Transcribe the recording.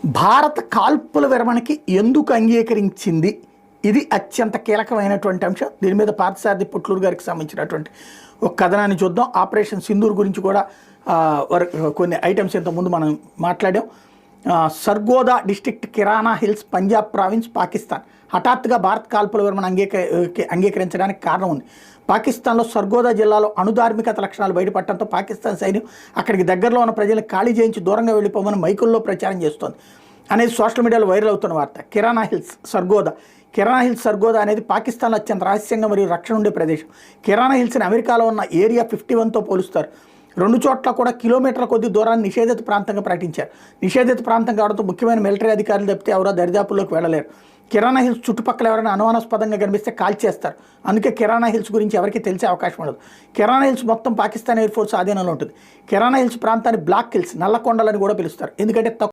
భారత కాల్పుల విరమణకి ఎందుకు అంగీకరించింది? ఇది అత్యంత కీలకమైనటువంటి అంశం. దీని మీద పార్థసారథి పుట్లూరు గారికి సంబంధించినటువంటి ఒక కథనాన్ని చూద్దాం. ఆపరేషన్ సింధూర్ గురించి కూడా కొన్ని ఐటమ్స్ ఇంతకుముందు మనం మాట్లాడాం. సర్గోదా డిస్ట్రిక్ట్, కిరాణా హిల్స్, పంజాబ్ ప్రావిన్స్, పాకిస్తాన్. హఠాత్తుగా భారత్ కాల్పుల విరమణ అంగీకరించడానికి కారణం ఉంది. పాకిస్తాన్లో సర్గోదా జిల్లాలో అణుధార్మికత లక్షణాలు బయటపడటంతో పాకిస్తాన్ సైన్యం అక్కడికి దగ్గరలో ఉన్న ప్రజలను ఖాళీ చేయించి దూరంగా వెళ్ళిపోమని మైకుల్లో ప్రచారం చేస్తోంది అనేది సోషల్ మీడియాలో వైరల్ అవుతున్న వార్త. కిరాణా హిల్స్ సర్గోదా అనేది పాకిస్తాన్లో అత్యంత రహస్యంగా మరియు రక్షణ ఉండే ప్రదేశం. కిరాణా హిల్స్ని అమెరికాలో ఉన్న ఏరియా 51తో పోలుస్తారు. రెండు చోట్ల కూడా కిలోమీటర్ల కొద్ది దూరాన్ని నిషేధిత ప్రాంతంగా ప్రకటించారు. నిషేధిత ప్రాంతం కావడంతో ముఖ్యమైన మిలిటరీ అధికారులు తప్పితే ఎవరో దరిదాపుల్లోకి వెళ్ళలేరు. కిరాణా హిల్స్ చుట్టుపక్కల ఎవరైనా అనుమానాస్పదంగా కనిపిస్తే కాల్ చేస్తారు. అందుకే కిరాణా హిల్స్ గురించి ఎవరికి తెలిసే అవకాశం ఉండదు. కిరాణా హిల్స్ మొత్తం పాకిస్తాన్ ఎయిర్ ఫోర్స్ ఆధీనంలో ఉంటుంది. కిరాణా హిల్స్ ప్రాంతాన్ని బ్లాక్ హిల్స్, నల్లకొండలని కూడా పిలుస్తారు. ఎందుకంటే